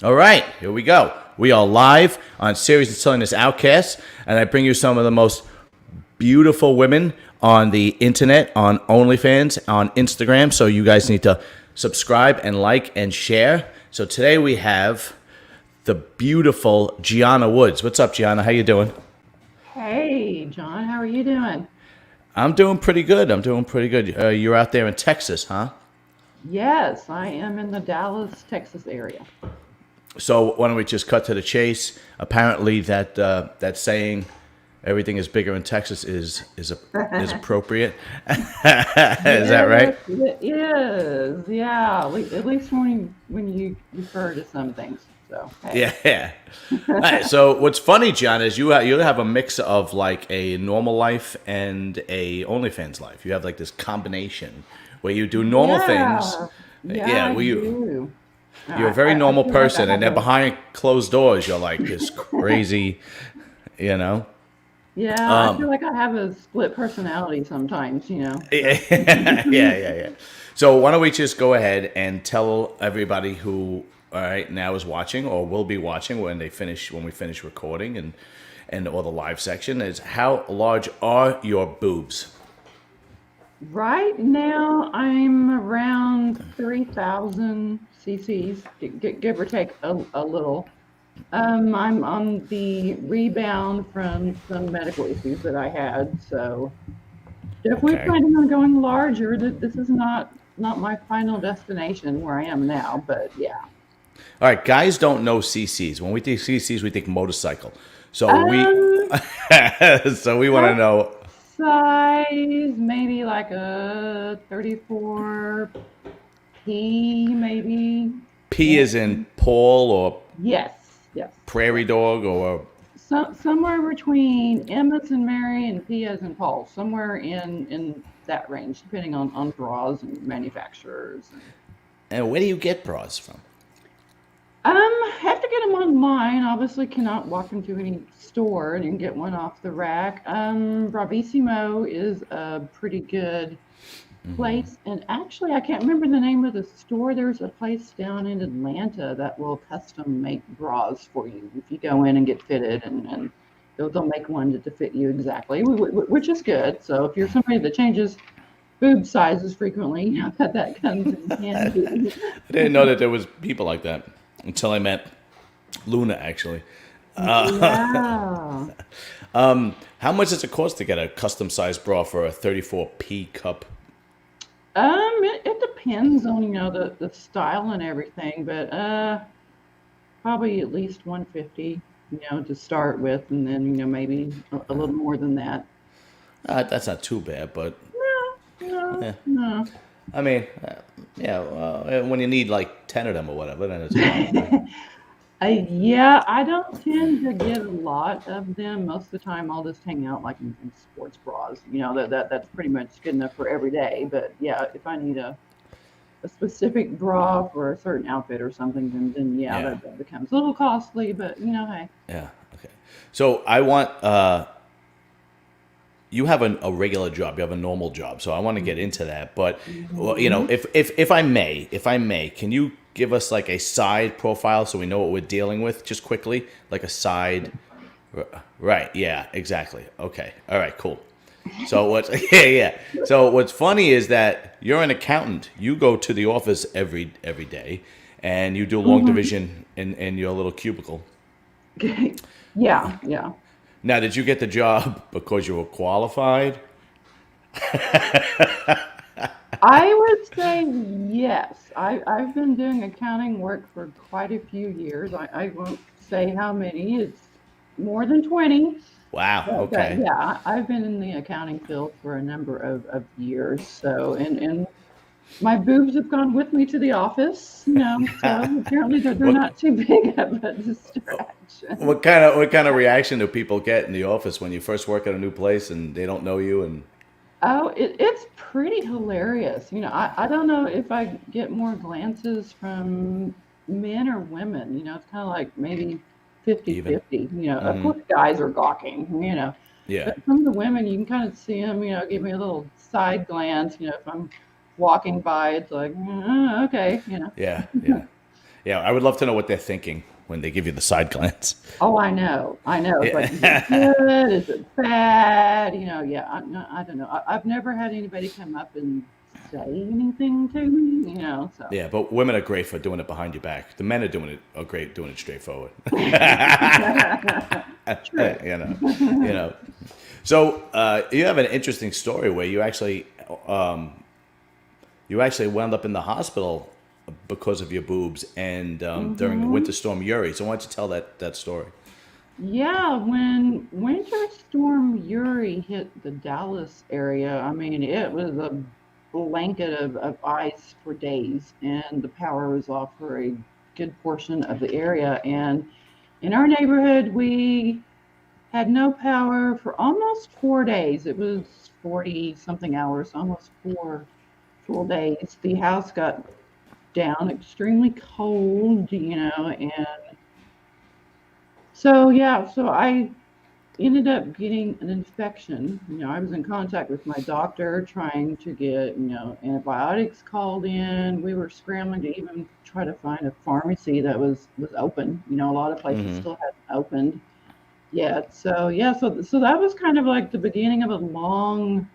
All right, here we go. We are live on Serious and Silliness Outcasts, and I bring you some of the most beautiful women on the internet, on OnlyFans, on Instagram. So you guys need to subscribe and like and share. So today we have the beautiful Gianna Woods. What's up, Gianna? How you doing? Hey, John, how are you doing? I'm doing pretty good. You're out there in Texas, huh? Yes, I am in the Dallas, Texas area. So why don't we just cut to the chase? Apparently, that saying, "Everything is bigger in Texas," is appropriate. Is that right? Yes, it is. Yeah, at least when you refer to some things. So, hey. Yeah. All right, so what's funny, John, is you have a mix of like a normal life and a OnlyFans life. You have like this combination where you do normal things. Yeah, yeah, Yeah, I well, do. you're a I, very I I normal feel like I person, and have then a, behind closed doors, you're like this crazy, you know. yeah, I feel like I have a split personality sometimes. So, Yeah. So why don't we just go ahead and tell everybody who all right now is watching or will be watching when we finish recording and or the live section is how large are your boobs? right now, I'm around 3,000 cc's, give or take a little. I'm on the rebound from some medical issues that I had, so definitely Okay. planning on going larger. This is not my final destination where I am now, but yeah. All right, guys don't know CCs. When we think CCs, we think motorcycle. So we Um, so we want to Cup know size maybe like a 34P, maybe. P Yeah. is in Paul or Yes, yes, prairie yes. dog or Somewhere between M as in Mary and P as in Paul, somewhere in that range, depending on bras and manufacturers. and where do you get bras from? Have to get them online. Obviously, cannot walk into any store and get one off the rack. Bravissimo is a pretty good place, and actually, I can't remember the name of the store. There's a place down in Atlanta that will custom make bras for you if you go in and get fitted, and they'll make one to fit you exactly, which is good. So if you're somebody that changes boob sizes frequently, that comes in handy. I didn't know that there was people like that until I met Luna. Actually, Yeah. how much does it cost to get a custom sized bra for a 34P cup? It depends on the style and everything, but probably at least 150, to start with, and then maybe a little more than that. That's not too bad, but No, no, no. I mean, yeah, when you need like 10 of them or whatever, then it's a problem, right? Yeah, I don't tend to get a lot of them. Most of the time, I'll just hang out like in sports bras. That's pretty much good enough for every day. But yeah, if I need a specific bra for a certain outfit or something, then yeah, Yeah, that becomes a little costly. But hey. yeah, okay. So I want you have a regular job, you have a normal job, so I want to get into that. But well, Mhm. if I may, can you give us like a side profile so we know what we're dealing with, just quickly, like a side. Right? Yeah, exactly. Okay. All right. Cool. So what's yeah. So what's funny is that you're an accountant. You go to the office every day, and you do long Mhm. division in your little cubicle. Yeah, yeah. Now, did you get the job because you were qualified? I would say yes. I've been doing accounting work for quite a few years. I won't say how many. It's more than 20. Wow. But Okay. yeah, I've been in the accounting field for a number of years. So, and my boobs have gone with me to the office. So apparently they're What not too big of a distraction. what kind of reaction do people get in the office when you first work at a new place and they don't know you and Oh, it's pretty hilarious. I don't know if I get more glances from men or women. It's kind of like maybe even? 50-50. Of course, guys are gawking. Yeah. But from the women, you can kind of see them, give me a little side glance. If I'm walking by, it's like, okay. Yeah. Yeah. Yeah, I would love to know what they're thinking when they give you the side glance. Oh, I know. I know. It's like, is it Yeah. good? Is it bad? Yeah. I don't know. I've never had anybody come up and say anything to me. So. Yeah, but women are great for doing it behind your back. The men are great doing it straightforward. True. You know. So you have an interesting story where you actually wound up in the hospital because of your boobs and during the Winter Storm Uri. So why don't you tell that story? Yeah, when Winter Storm Uri hit the Dallas area, I mean, it was a blanket of ice for days, and the power was off for a good portion of the area. And in our neighborhood, we had no power for almost 4 days. It was 40 something hours, almost 4 full days. The house got down extremely cold, and so I ended up getting an infection. I was in contact with my doctor trying to get, antibiotics called in. We were scrambling to even try to find a pharmacy that was open. A lot of places still hadn't opened yet. So that was kind of like the beginning of a long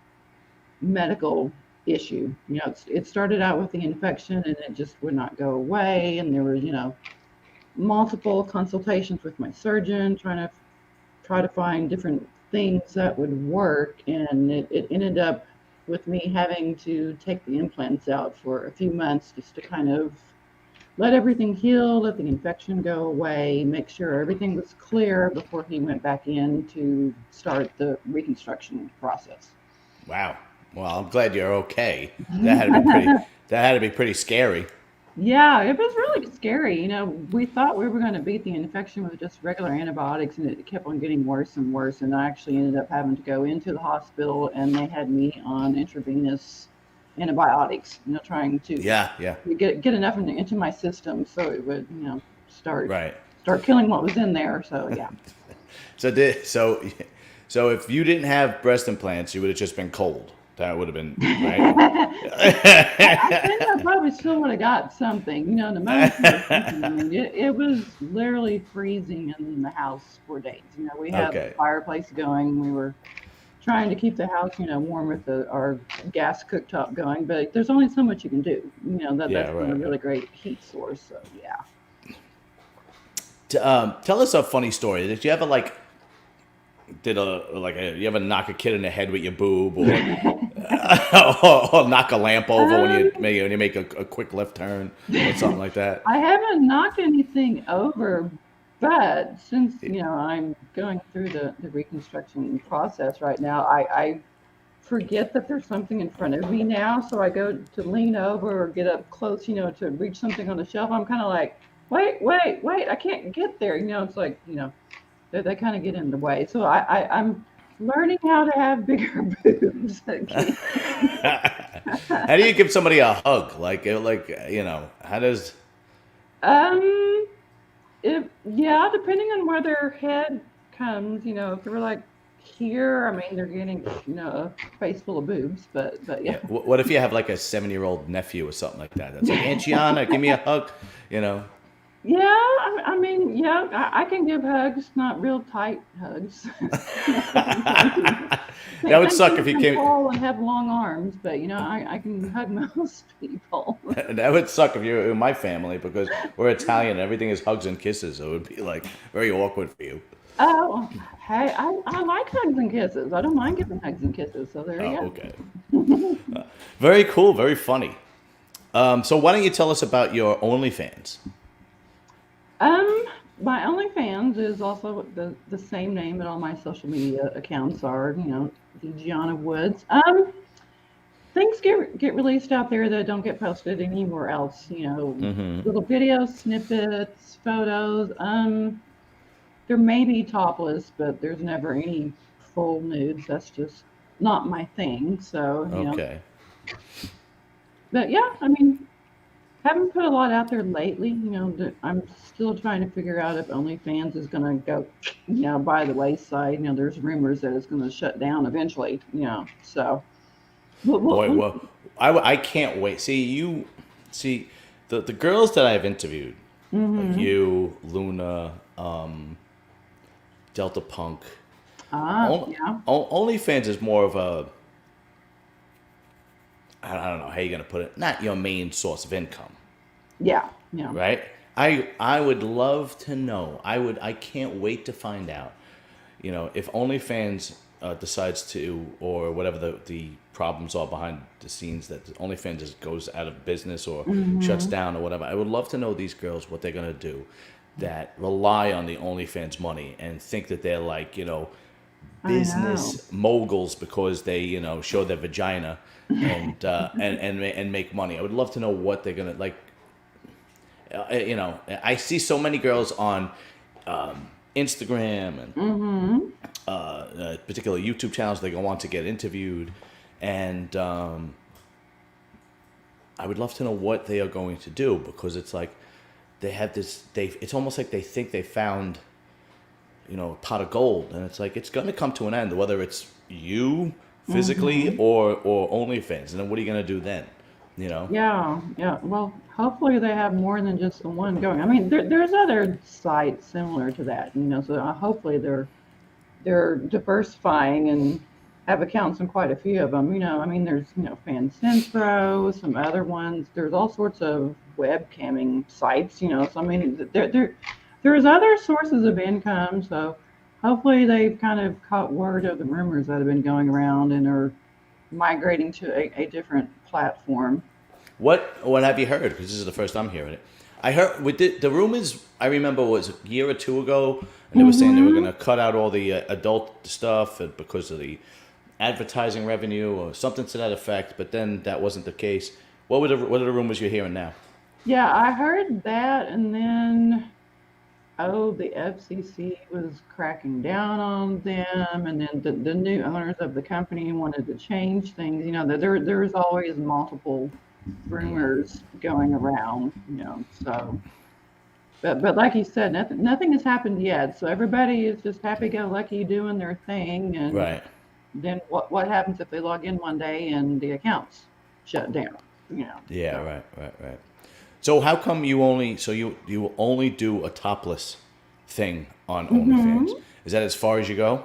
medical issue. It started out with the infection and it just would not go away. And there were, multiple consultations with my surgeon try to find different things that would work. And it ended up with me having to take the implants out for a few months just to kind of let everything heal, let the infection go away, make sure everything was clear before he went back in to start the reconstruction process. Wow. Well, I'm glad you're okay. That had to be pretty scary. Yeah, it was really scary. We thought we were going to beat the infection with just regular antibiotics, and it kept on getting worse and worse. And I actually ended up having to go into the hospital, and they had me on intravenous antibiotics, trying to Yeah. get enough into my system so it would, start Right. start killing what was in there. So yeah. So if you didn't have breast implants, you would have just been cold. That would have been right. I think I probably still would have got something. Pneumonia. I mean, it was literally freezing in the house for days. We had the Okay. fireplace going. We were trying to keep the house, warm with our gas cooktop going. But there's only so much you can do. That's Yeah, been a right. really great heat source. So yeah. Tell us a funny story. Did you ever you ever knock a kid in the head with your boob or or knock a lamp over when you make a quick left turn or something like that? I haven't knocked anything over, but since I'm going through the reconstruction process right now, I forget that there's something in front of me now. So I go to lean over or get up close, to reach something on the shelf. I'm kind of like, wait, I can't get there. It's like, they kind of get in the way. So I'm learning how to have bigger boobs again. How do you give somebody a hug? How does? Depending on where their head comes, if they're like here, I mean, they're getting, a face full of boobs, but yeah. Yeah. What if you have like a 7-year-old nephew or something like that? That's like, Aunt Gianna, give me a hug. Yeah, I mean, yeah, I can give hugs, not real tight hugs. That would suck if you I'm came. tall and have long arms, but I can hug most people. That would suck if you were in my family because we're Italian. And everything is hugs and kisses. So it would be like very awkward for you. Oh, hey, I like hugs and kisses. I don't mind giving hugs and kisses. So there you Oh, go. okay. Very cool. Very funny. So why don't you tell us about your OnlyFans? My OnlyFans is also the same name that all my social media accounts are. The Gianna Woods. Things get released out there that don't get posted anywhere else. Little videos, snippets, photos. There may be topless, but there's never any full nudes. That's just not my thing. So Okay. But yeah, I mean, haven't put a lot out there lately. I'm still trying to figure out if OnlyFans is going to go, by the wayside. There's rumors that it's going to shut down eventually. So. Boy, well, I can't wait. See the girls that I've interviewed, like you, Luna, Delta Punk. Yeah. OnlyFans is more of a, I don't know how you're gonna put it, not your main source of income, Yeah. Yeah. right? I would love to know. I can't wait to find out. You know, if OnlyFans decides to, or whatever the problems are behind the scenes, that OnlyFans just goes out of business or shuts down or whatever. I would love to know these girls what they're gonna do that rely on the OnlyFans money and think that they're like, you know, business moguls because they, you know, show their vagina and make money. I would love to know what they're gonna like. You know, I see so many girls on Instagram and particular YouTube channels. They go on to get interviewed, and I would love to know what they are going to do, because it's like they have this. It's almost like they think they found, you know, a pot of gold, and it's like it's going to come to an end, whether it's you physically or OnlyFans. And then what are you going to do then? You know? Yeah, yeah. Well, hopefully they have more than just the one going. I mean, there's other sites similar to that, you know. So hopefully they're diversifying and have accounts in quite a few of them. You know, I mean, there's, you know, Fancentro, some other ones. There's all sorts of webcamming sites, you know. So I mean, there's other sources of income. So hopefully they've kind of caught word of the rumors that have been going around and are migrating to a different platform. What have you heard? Because this is the first I'm hearing it. I heard with the rumors. I remember it was a year or two ago, and they were saying they were going to cut out all the adult stuff because of the advertising revenue or something to that effect. But then that wasn't the case. What are the rumors you're hearing now? Yeah, I heard that, and then the FCC was cracking down on them, and then the new owners of the company wanted to change things. You know, there's always multiple rumors going around, you know. So, but like you said, nothing has happened yet. So everybody is just happy-go-lucky doing their thing, and Right. then what happens if they log in one day and the accounts shut down? You know. Yeah. So, Right. So how come you only do a topless thing on OnlyFans? Is that as far as you go?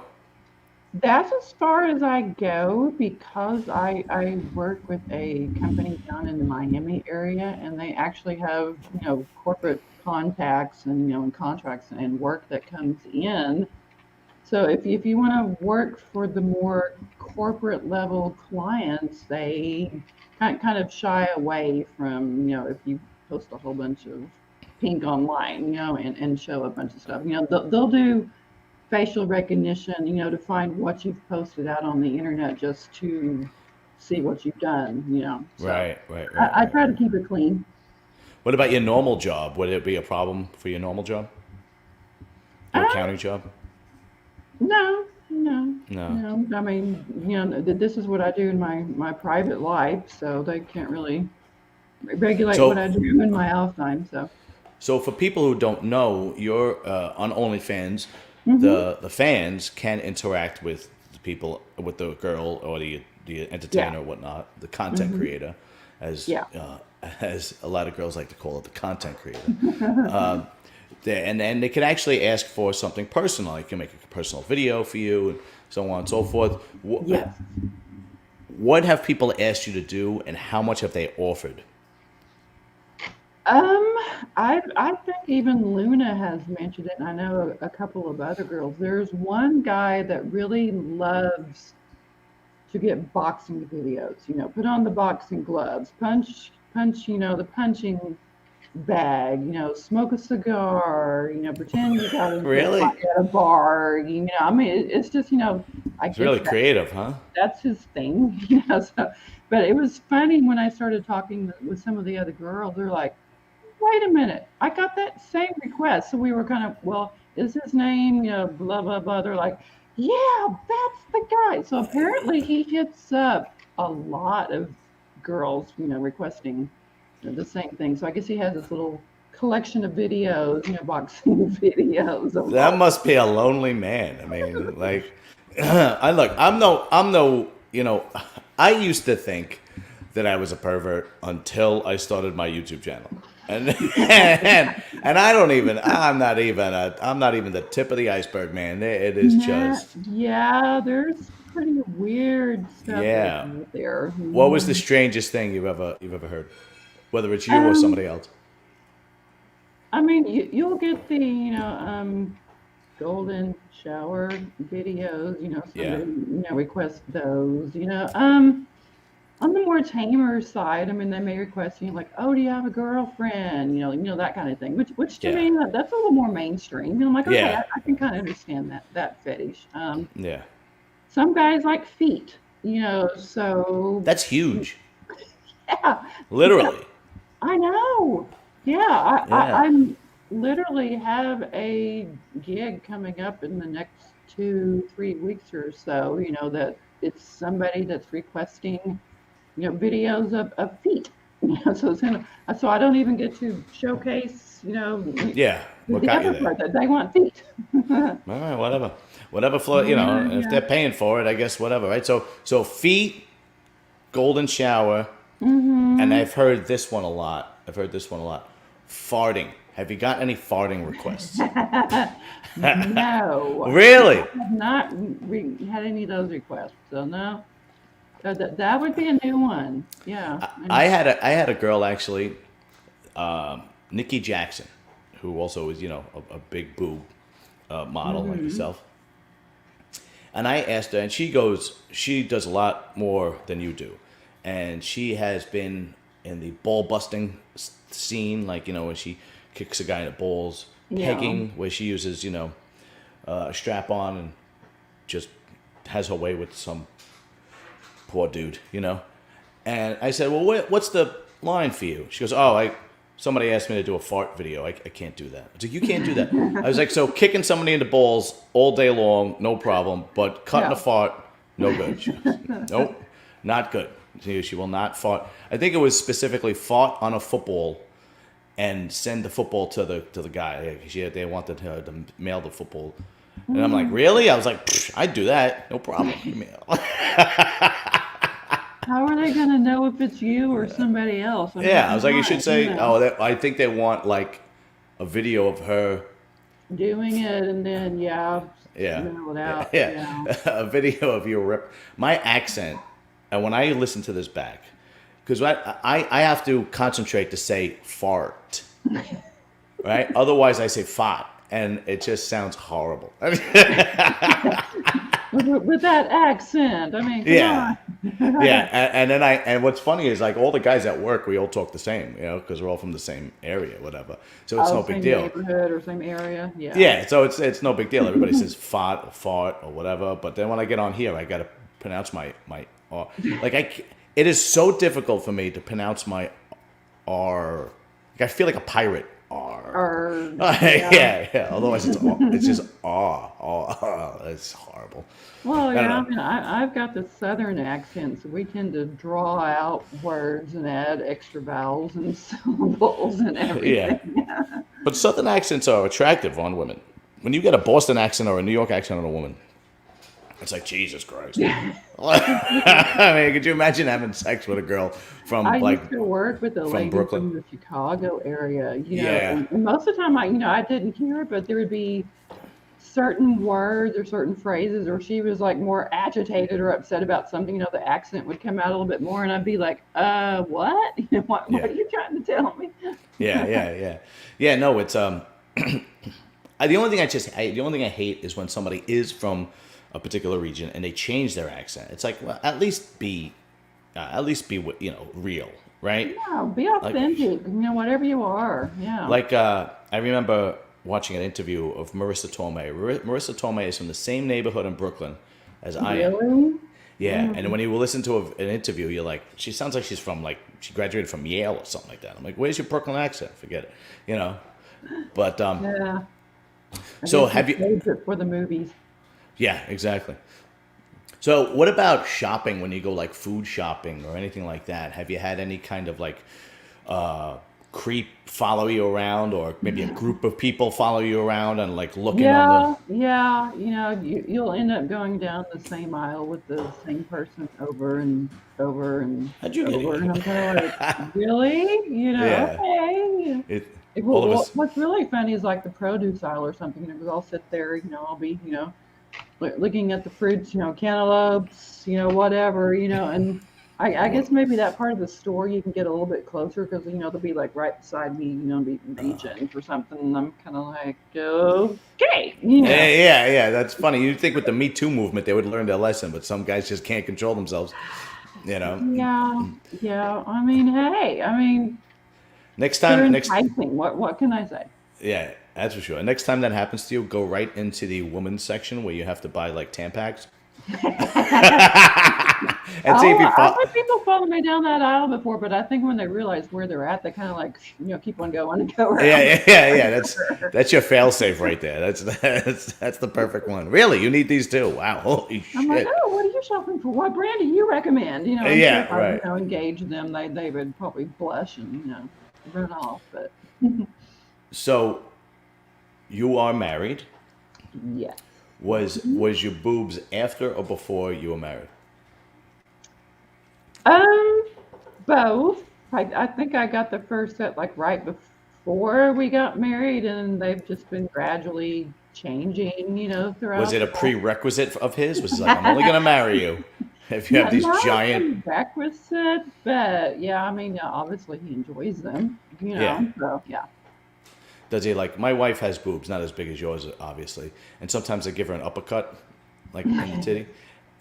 that's as far as I go, because I work with a company down in the Miami area, and they actually have, you know, corporate contacts and, you know, and contracts and work that comes in. So if you want to work for the more corporate level clients, they kind of shy away from, you know, if you post a whole bunch of pink online, you know, and show a bunch of stuff. You know, they'll do facial recognition, you know, to find what you've posted out on the internet just to see what you've done, you know. So Right. I try to keep it clean. What about your normal job? Would it be a problem for your normal job? Your Um, accounting job? no, No. I mean, you know, this is what I do in my private life, so they can't really regulate what I So do in my off time. So. So for people who don't know, you're on OnlyFans. hmm The fans can interact with the people, with the girl or the Yeah. entertainer or whatnot, the content creator, as Yeah. as a lot of girls like to call it, the content creator. And then they can actually ask for something personal. They can make a personal video for you, and so on and so forth. Yes. What have people asked you to do, and how much have they offered? Um, I think even Luna has mentioned it, and I know a couple of other girls. There's one guy that really loves to get boxing videos. You know, put on the boxing gloves, punch. You know, the punching bag. You know, smoke a cigar. You know, pretend you got into a Really? fight at a bar. You know, I mean, it's just, you know, I It's guess really creative, huh? that's his thing. You know, so. But it was funny when I started talking with some of the other girls. They're like, wait a minute, I got that same request. So we were kind of, well, is his name, you know, blah, blah, blah. They're like, yeah, that's the guy. So apparently he hits up a lot of girls, you know, requesting the same thing. So I guess he has this little collection of videos, you know, boxing videos of That all. must be a lonely man. I mean, like, I'm no, you know, I used to think that I was a pervert until I started my YouTube channel. And I'm not even the tip of the iceberg, man. It is Yeah, just, yeah, there's pretty weird stuff like yeah. that there. What was the strangest thing you've ever heard? Whether it's you or Um, somebody else. I mean, you'll get the, golden shower videos, Yeah. somebody, requests those, on the more tamer side, I mean, they may request, like, oh, do you have a girlfriend? That kind of thing, which to Yeah. me, that's a little more mainstream. I'm like, okay, Yeah. I can kind of understand that fetish. Yeah. Some guys like feet, so That's huge. yeah, yeah, Literally. I know. Yeah, Yeah. I'm literally have a gig coming up in the next 2, 3 weeks or so, that it's somebody that's requesting, videos of feet. So so I don't even get to showcase, Yeah. What the got you other there? part that they want feet. All right, whatever. Whatever flow, Yeah, if yeah. they're paying for it, I guess whatever, right? So feet, golden shower, and Mm-hmm. I've heard this one a lot. Farting. Have you got any farting requests? No, Really? I have not had any of those requests. So no, that would be a new one. Yeah. I had a girl actually, Nikki Jackson, who also is a big boob model like Mm-hmm. yourself. And I asked her, and she does a lot more than you do, and she has been in the ball busting scene, like when she kicks a guy in the balls, Yeah. pegging, where she uses a strap on and just has her way with some poor dude. And I said, well, what's the line for you? She goes, oh, somebody asked me to do a fart video. I can't do that. I was like, you can't do that. I was like, so kicking somebody in the balls all day long, no problem, but cutting a Yeah. fart, no good. She goes, nope, not good. She will not fart. I think it was specifically fart on a football and send the football to the guy. They wanted her to mail the football. And I'm like, Mm. really? I was like, I'd do that. No problem. How are they gonna know if it's you or somebody else? I mean, Yeah, I was come like, you should on, say, I think they want like a video of her. doing it and then yeah, Yeah, mail it out. yeah, Yeah. a video of your rip. My accent, and when I listen to this back, because I have to concentrate to say fart, right? Otherwise, I say fart, and it just sounds horrible. With that accent, I mean, come Yeah, on. yeah, and what's funny is like all the guys at work, we all talk the same, because we're all from the same area, whatever. So it's Oh, no big same deal. neighborhood or same area. Yeah. Yeah, so it's no big deal. Everybody says fart or fart or whatever, but then when I get on here, I got to pronounce my R. Like it is so difficult for me to pronounce my R. Like I feel like a pirate R. Or yeah. Yeah. Otherwise, it's just R. R. It's horrible. Well, I don't yeah, I know. mean, I've got the southern accent, so we tend to draw out words and add extra vowels and syllables and Yeah, everything. but Southern accents are attractive on women. When you get a Boston accent or a New York accent on a woman, it's like Jesus Christ. I mean, could you imagine having sex with a girl I from like used to work with a from lady Brooklyn? from the Chicago area, Yeah, and most of the time I didn't hear it, but there would be certain words or certain phrases, or she was like more agitated or upset about something, the accent would come out a little bit more, and I'd be like, what? What yeah, are you trying to tell me? yeah. Yeah, no, it's the only thing the only thing I hate is when somebody is from a particular region and they change their accent. It's like, well, at least be real, right? Yeah, be Like authentic, whatever you are. Yeah. like I remember watching an interview of Marissa Tomei. Marissa Tomei is from the same neighborhood in Brooklyn as I am. Really? Yeah, and when you listen to an interview, you're like, she sounds like she's from she graduated from Yale or something like that. I'm like, where's your Brooklyn accent? Forget it. But Yeah. I so guess he have you? saves it for the movies. Yeah, exactly. So what about shopping when you go like food shopping or anything like that? Have you had any kind of like creep follow you around, or maybe a group of people follow you around and like looking on the? Yeah, yeah. You'll end up going down the same aisle with the same person over and over and How'd you get over, here? and I'm kind of like, really? Yeah. Okay. It all of Well, us. what's really funny is like the produce aisle or something. Because I'll sit there, I'll be, looking at the fruits, cantaloupes, whatever, and I guess maybe that part of the store you can get a little bit closer because, they'll be like right beside me, be reaching for something. And I'm kind of like, okay. Yeah. That's funny. You'd think with the Me Too movement they would learn their lesson, but some guys just can't control themselves. You know. Yeah, yeah. I mean, hey, Next they're time, next enticing. What can I say? Yeah, that's for sure. Next time that happens to you, go right into the women's section where you have to buy like Tampax and see if Oh, you I've fall. had people follow me down that aisle before, but I think when they realize where they're at, they kind of like, keep on going and go around. Yeah. That's your fail-safe right there. That's the perfect one. Really, you need these too. Wow, holy I'm like, shit. oh, what are you shopping for? What brand do you recommend? I'm sure Yeah, if I, right. engage them, they would probably blush and, run off. But So you are married. yeah. Was your boobs after or before you were married? Um, Both. I think I got the first set like right before we got married, and they've just been gradually changing, Was throughout it a the whole. prerequisite of his? Was he like, I'm only gonna marry you if you have Not, these not giant? a prerequisite, but yeah, obviously he enjoys them, Yeah. so yeah. Does he like? My wife has boobs, not as big as yours, obviously. And sometimes I give her an uppercut, like in the titty,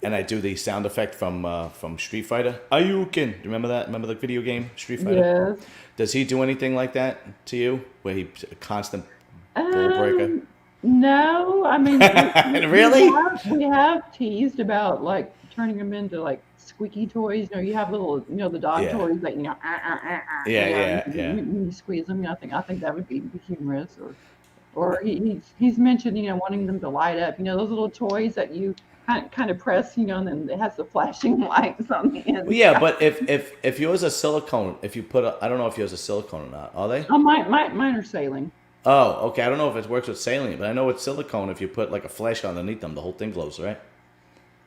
and I do the sound effect from Street Fighter. Ayukin. Do you remember that? Remember the video game Street Fighter? Yes. Does he do anything like that to you, where he a constant ball breaker? Um, no, Really? we have teased about like turning them into like squeaky toys. You have little, the dog Yeah. toys that Yeah. you squeeze them. I think that would be humorous. Or he's mentioned wanting them to light up. Those little toys that you kind of press, and then it has the flashing lights on the Well, yeah, inside. but if yours are silicone, if you put I don't know if yours are silicone or not. Are they? Oh, mine are sailing. Oh, okay. I don't know if it works with saline, but I know with silicone, if you put like a flash underneath them, the whole thing glows, right?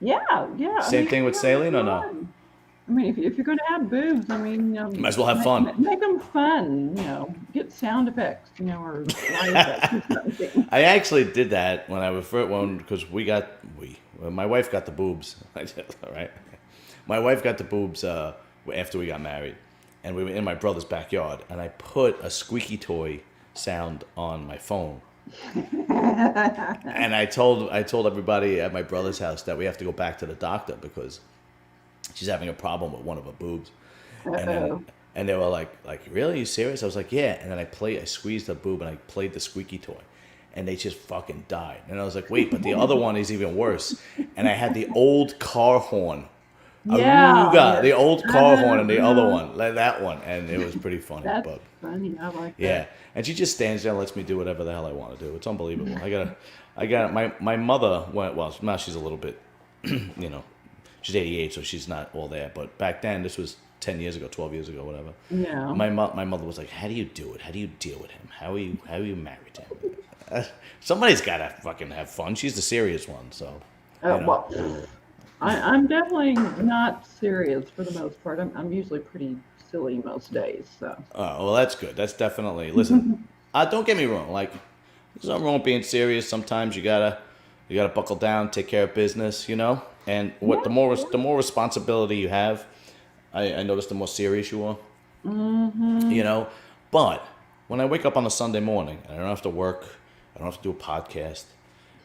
Yeah, yeah. Same thing with saline, or no? Fun. If you're going to have boobs, Might as well have fun. make them fun. Get sound effects, or light effects or something. I actually did that when I was first one because my wife got the boobs. All right, my wife got the boobs after we got married, and we were in my brother's backyard, and I put a squeaky toy sound on my phone. And I told everybody at my brother's house that we have to go back to the doctor because she's having a problem with one of her boobs. And Uh-oh. then they were like, really? You serious? I was like, yeah. And then I squeezed the boob and I played the squeaky toy. And they just fucking died. And I was like, wait, but the other one is even worse. And I had the old car horn. Yeah. Aruga, the old car horn and the other Uh-huh. one, like that one. And it was pretty funny. That's But funny. I like yeah. that. And she just stands there and lets me do whatever the hell I want to do. It's unbelievable. I got my mother went, well, now she's a little bit, she's 88, so she's not all there. But back then, this was 10 years ago, 12 years ago, whatever. Yeah. My mother was like, "How do you do it? How do you deal with him? How are you married to him?" Somebody's got to fucking have fun. She's the serious one, so. Well, I'm definitely not serious for the most part. I'm usually pretty silly most days. So. Oh, well, that's good. That's definitely. Listen, don't get me wrong. Like, there's nothing wrong with being serious. Sometimes you gotta buckle down, take care of business, And Yeah. the more responsibility you have, I notice the more serious you are. Mm-hmm. But when I wake up on a Sunday morning and I don't have to work, I don't have to do a podcast,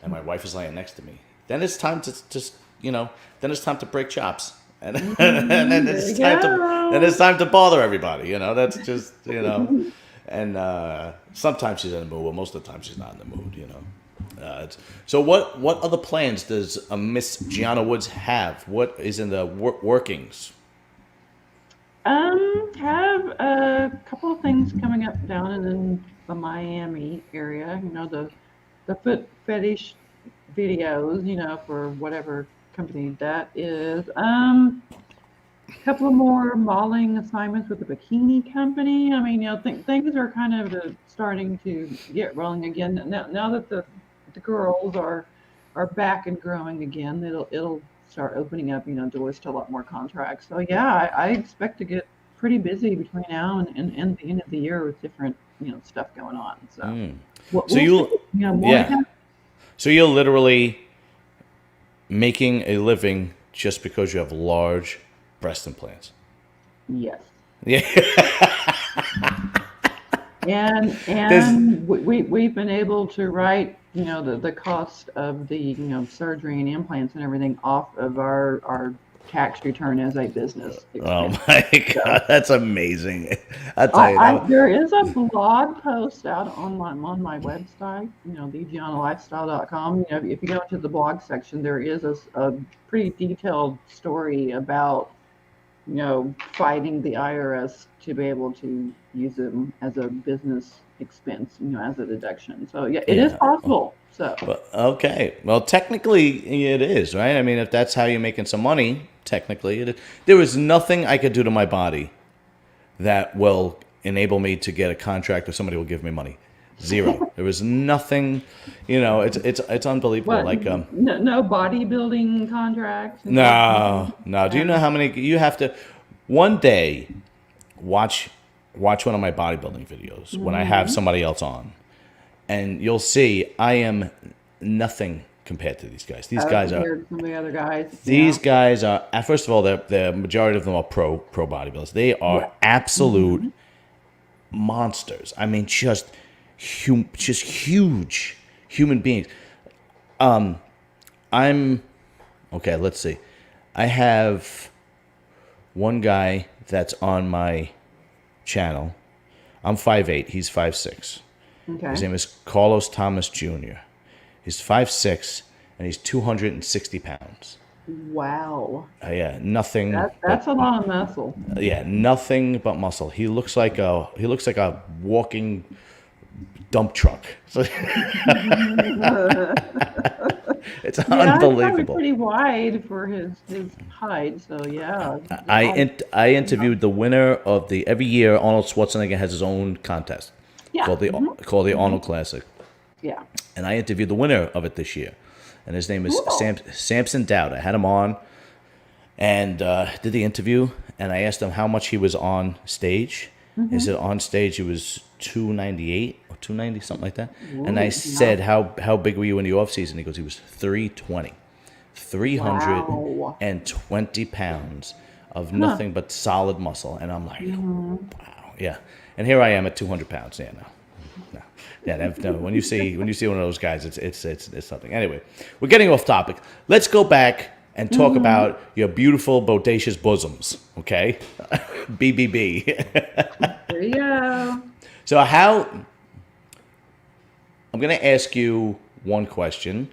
and my wife is laying next to me, then it's time to just then it's time to break chops, and and then There it's you time go. it's time to bother everybody. That's just And sometimes she's in the mood, but most of the time she's not in the mood. So what other plans does Miss Gianna Woods have? What is in the workings? Have a couple of things coming up down in the Miami area. The foot fetish videos. For whatever company that is. couple of more modeling assignments with the bikini company. I mean, things are kind of starting to get rolling again. Now that the girls are back and growing again, it'll start opening up, doors to a lot more contracts. So yeah, I expect to get pretty busy between now and the end of the year with different, stuff going on. So So we'll see. you, More to yeah. come. So you're literally making a living just because you have large breast implants. Yes. Yeah. And There's, we've been able to write, the cost of the, surgery and implants and everything off of our tax return as a business oh expense. my So God, that's amazing. I tell you that. there is a blog post out on my website, thegiannalifestyle.com. If you go into the blog section, there is a pretty detailed story about, fighting the IRS to be able to use them as a business expense, as a deduction. So yeah, it is Yeah. possible. So Well, okay. Well, technically, it is, right? I mean, if that's how you're making some money, technically, it is. There is nothing I could do to my body that will enable me to get a contract or somebody will give me money. Zero. There is nothing. It's unbelievable. what? Like, No bodybuilding contracts and stuff. no, no. Do you know how many you have to? One day, watch one of my bodybuilding videos when I have somebody else on, and you'll see I am nothing compared to these guys. These guys are. Compared to some of the other guys. These guys are. First of all, the majority of them are pro bodybuilders. They are Yeah. absolute monsters. I mean, just huge human beings. I'm okay. Let's see. I have one guy that's on my channel. I'm 5'8". He's 5'6". Okay. His name is Carlos Thomas Jr. He's 5'6", and he's 260 pounds. Wow. Yeah, nothing. That's a lot of muscle. Yeah, nothing but muscle. He looks like a walking dump truck. It's Yeah, it's probably unbelievable. pretty wide for his height. So yeah. I interviewed the winner of the every year Arnold Schwarzenegger has his own contest Yeah. called the Arnold Classic, Yeah. and I interviewed the winner of it this year, and his name is Cool. Samson Dowd. I had him on and did the interview, and I asked him how much he was on stage. He said on stage he was 298 or 290, something like that. And I said, how big were you in the off season? He goes, he was 320. 320 pounds of nothing but solid muscle. And I'm like, wow, yeah. And here I am at 200 pounds. Yeah, no. Yeah, no. When you see one of those guys, it's something. Anyway, we're getting off topic. Let's go back and talk about your beautiful bodacious bosoms. Okay, BBB. There you go. So I'm going to ask you two questions,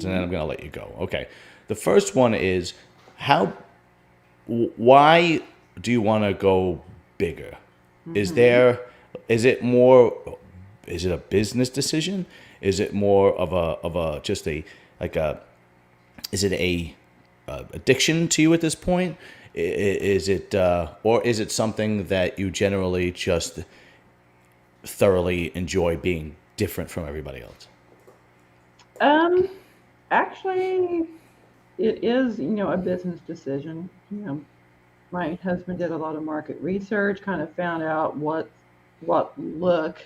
and then I'm going to let you go. Okay. The first one is why do you want to go bigger? Is it a business decision? Is it more of a is it a addiction to you at this point? Is it or is it something that you generally just thoroughly enjoy being different from everybody else? Actually, it is, a business decision. My husband did a lot of market research, kind of found out what look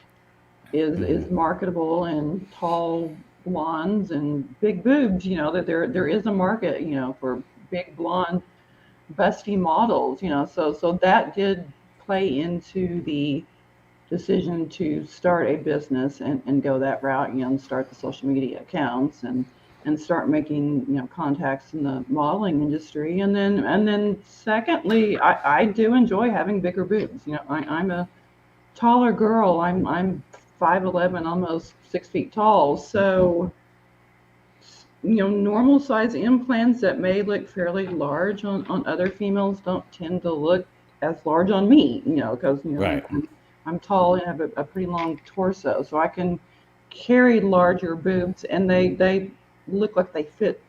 is marketable, and tall blondes and big boobs, that there is a market, for big blonde busty models, so that did play into the decision to start a business and go that route, and start the social media accounts and start making, contacts in the modeling industry. And then secondly, I do enjoy having bigger boobs. I'm a taller girl. I'm 5'11", almost 6 feet tall. So, normal size implants that may look fairly large on other females don't tend to look as large on me, because, Right. I'm tall and have a pretty long torso, so I can carry larger boobs, and they look like they fit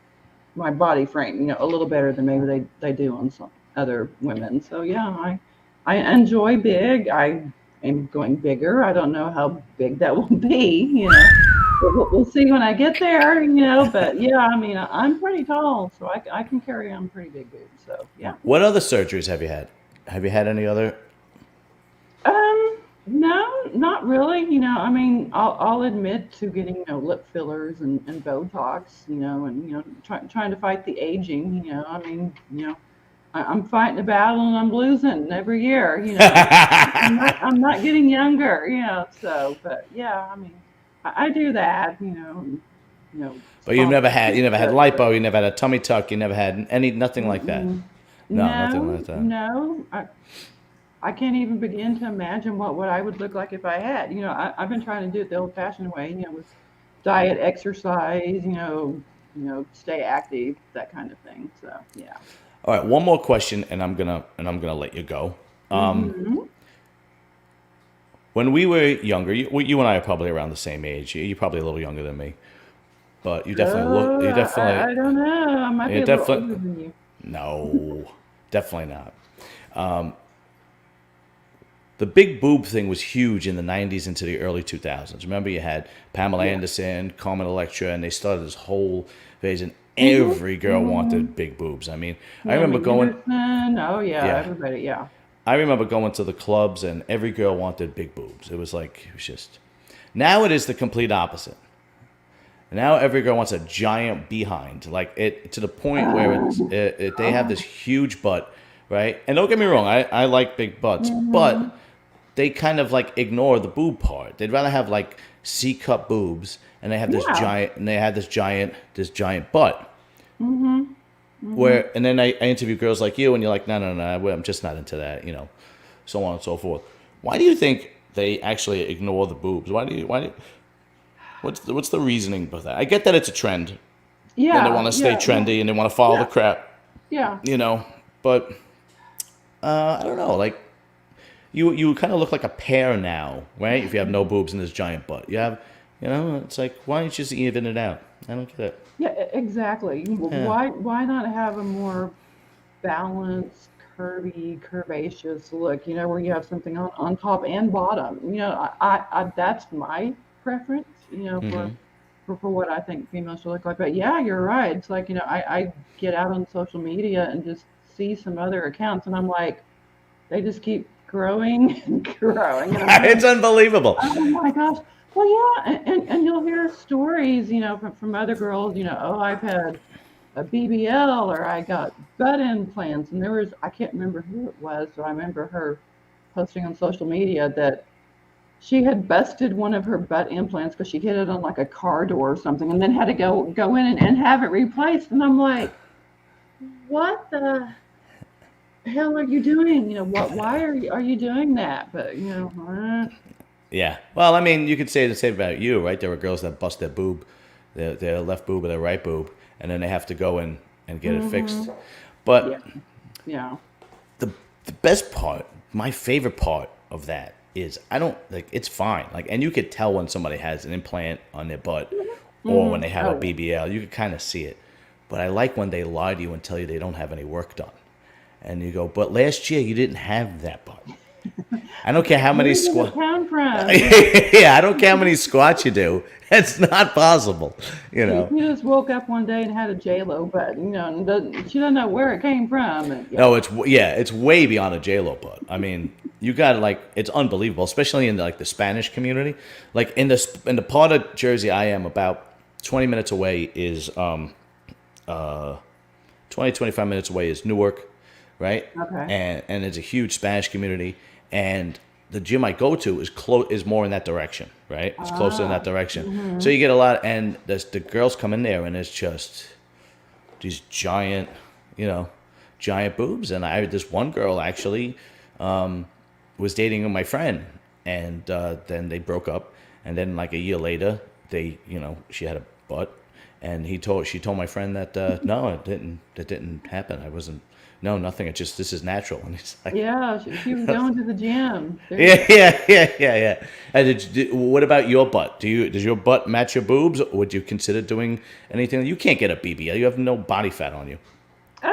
my body frame, a little better than maybe they do on other women. So yeah, I enjoy big. I am going bigger. I don't know how big that will be. We'll see when I get there. But yeah, I mean, I'm pretty tall, so I can carry on pretty big boobs. So yeah. What other surgeries have you had? Have you had any other? No, not really. I mean, I'll admit to getting, lip fillers and Botox, and trying to fight the aging. I mean, I'm fighting a battle and I'm losing every year. I'm not getting younger. But yeah, I mean, I do that. But you've never had lipo. But You never had a tummy tuck. You never had nothing like that. mm-mm. No, nothing No, like that. no. I can't even begin to imagine what I would look like if I had. I've been trying to do it the old-fashioned way, with diet, exercise, stay active, that kind of thing. So yeah. All right, one more question, and I'm gonna let you go. Hmm. When we were younger, you and I are probably around the same age. You're probably a little younger than me, but you definitely look. Oh, You I definitely. don't know. I might be You a little older definitely. than you. No, definitely not. The big boob thing was huge in the 90s into the early 2000s. Remember, you had Pamela Yeah. Anderson, Carmen Electra, and they started this whole phase, and Hmm. every girl Hmm. wanted big boobs. I mean, I remember Tammy going, Henderson. Oh yeah, yeah, everybody. Yeah. I remember going to the clubs, and every girl wanted big boobs. It was just. Now it is the complete opposite. Now every girl wants a giant behind, like it to the point where they have Oh. this huge butt, right? And don't get me wrong, I like big butts, Hmm. but they kind of like ignore the boob part. They'd rather have like C cup boobs, and Yeah. they had this giant butt. Hmm. Hmm. Where and then I interview girls like you, and you're like, no, I'm just not into that, so on and so forth. Why do you think they actually ignore the boobs? What's the reasoning for that? I get that it's a trend, and they want Yeah. to stay Yeah. trendy, and they want to follow the Yeah. crowd, Yeah. you know. But I don't know. Like you kind of look like a pear now, right? If you have no boobs and this giant butt, you have, It's like why don't you just even it out? I don't get it. Yeah, exactly. Yeah. Why not have a more balanced, curvaceous look, where you have something on top and bottom. That's my preference, for what I think females should look like. But yeah, you're right. It's like, I get out on social media and just see some other accounts and I'm like, they just keep growing and growing. And I'm It's going, unbelievable. oh my gosh. Well, yeah, and you'll hear stories, from other girls, oh, I've had a BBL or I got butt implants. And I can't remember who it was, so I remember her posting on social media that she had busted one of her butt implants because she hit it on like a car door or something and then had to go in and have it replaced. And I'm like, what the hell are you doing? Why are you doing that? But, Yeah. Well, I mean, you could say the same about you, right? There were girls that bust their boob, their left boob or their right boob, and then they have to go in and get it fixed. hmm yeah, But yeah. the the best part, my favorite part of that is I don't like it's fine. Like, and you could tell when somebody has an implant on their butt or when they have a Oh, yeah. BBL. You could kind of see it. But I like when they lie to you and tell you they don't have any work done. And you go, but last year you didn't have that butt. I don't care how many Where did it squats. come from? Yeah, I don't care how many squats you do. It's not possible, you She, know. she just woke up one day and had a J-Lo butt, and she doesn't know where it came from. And yeah, No, it's way beyond a J Lo butt. I mean, you got like it's unbelievable, especially in like the Spanish community. Like in the part of Jersey I am about 20 minutes away is 25 minutes away is Newark, right? okay. And it's a huge Spanish community, and the gym I go to is more in that direction, right? It's closer in Ah, that direction. So mm-hmm. you get a lot, and the girls come in there, and it's just these giant, you know, giant boobs. And I this one girl actually was dating my friend, and then they broke up, and then like a year later, she had a butt, and she told my friend that no, it didn't happen. I wasn't. No, nothing. It just this is natural, and he's like, Yeah, she was going to the gym. yeah, yeah. And what about your butt? Does your butt match your boobs? Or would you consider doing anything? You can't get a BBL. You have no body fat on you. Um,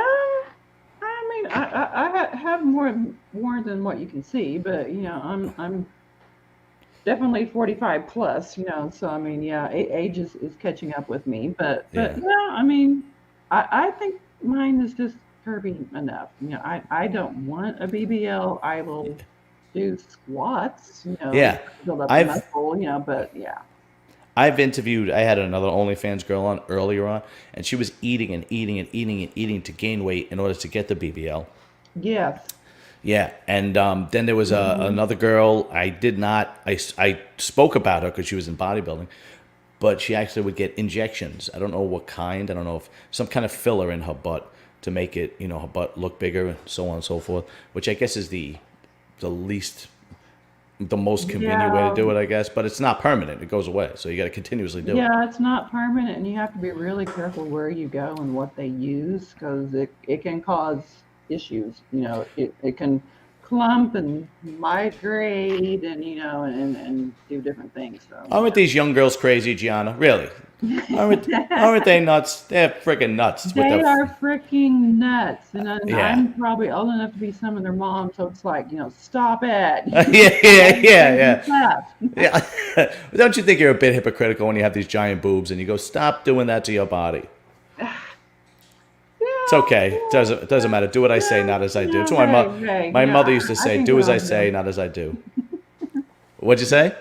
I mean, have more than what you can see, but I'm definitely 45 plus, so I mean, yeah, age is catching up with me, but Yeah. yeah, I mean, I think mine is just curvy enough. I don't want a BBL. I will do squats, Yeah. build up the I've muscle, but yeah. I've interviewed. I had another OnlyFans girl on earlier on, and she was eating and eating and eating and eating to gain weight in order to get the BBL. Yes. Yeah, and then there was Hmm. another girl. I did not. I spoke about her because she was in bodybuilding, but she actually would get injections. I don't know what kind. I don't know if some kind of filler in her butt to make it, her butt look bigger, and so on and so forth. Which I guess is the most convenient way to Yeah. do it, I guess. But it's not permanent; it goes away, so you got to continuously do it. Yeah, it's not permanent, and you have to be really careful where you go and what they use because it can cause issues. It can clump and migrate and, and do different things. So, Aren't these young girls crazy, Gianna? Really? Aren't yeah. they nuts? They're freaking nuts with They the. are freaking nuts, and Yeah. I'm probably old enough to be some of their moms, so it's like, stop it. Yeah, yeah, yeah, Crazy yeah. stuff. Yeah. Don't you think you're a bit hypocritical when you have these giant boobs and you go, stop doing that to your body? It's Yeah, okay. It doesn't matter. Do what I say, yeah, not as I do. yeah. It's what Hey, my mother used to I say, can do get as I on to say, them. not as I do. What'd you say?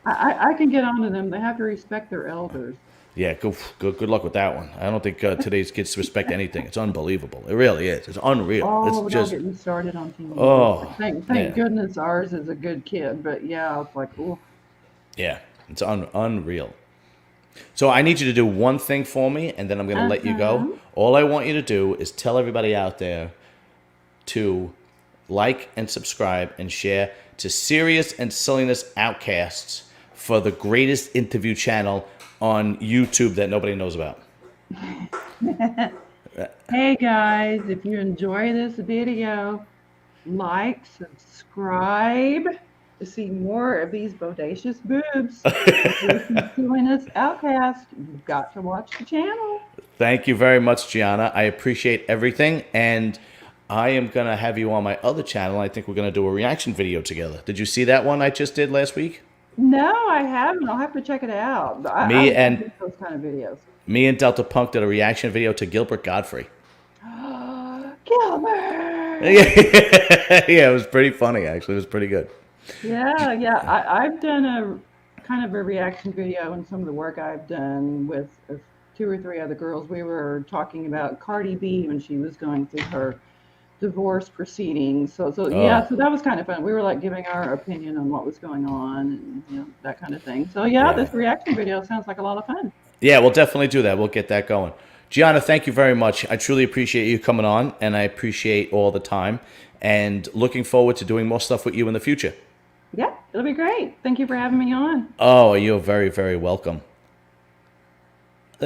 I can get on to them. They have to respect their elders. Yeah, good luck with that one. I don't think today's kids respect anything. It's unbelievable. It really is. It's unreal. It's Oh, don't just, get me started on teenagers. oh, Thank yeah, goodness ours is a good kid, but yeah, it's like, oh, yeah. It's unreal. So I need you to do one thing for me, and then I'm going to let you go. uh-huh. All I want you to do is tell everybody out there to like and subscribe and share to Serious and Silliness Outcasts for the greatest interview channel on YouTube that nobody knows about. Hey guys, if you enjoy this video, like, subscribe to see more of these bodacious boobs. Doing this outcast, you've got to watch the channel. Thank you very much, Gianna. I appreciate everything, and I am going to have you on my other channel. I think we're going to do a reaction video together. Did you see that one I just did last week? No, I haven't. I'll have to check it out. I Me love and those kind of videos. me and Delta Punk did a reaction video to Gilbert Godfrey. Gilbert! Yeah, it was pretty funny, actually. It was pretty good. Yeah. I've done a kind of a reaction video on some of the work I've done with two or three other girls. We were talking about Cardi B when she was going through her divorce proceedings. So yeah, Oh, so that was kind of fun. We were like giving our opinion on what was going on and that kind of thing. So yeah, yeah. this reaction video sounds like a lot of fun. Yeah, we'll definitely do that. We'll get that going. Gianna, thank you very much. I truly appreciate you coming on, and I appreciate all the time, and looking forward to doing more stuff with you in the future. Yeah, it'll be great. Thank you for having me on. Oh, you're very, very welcome.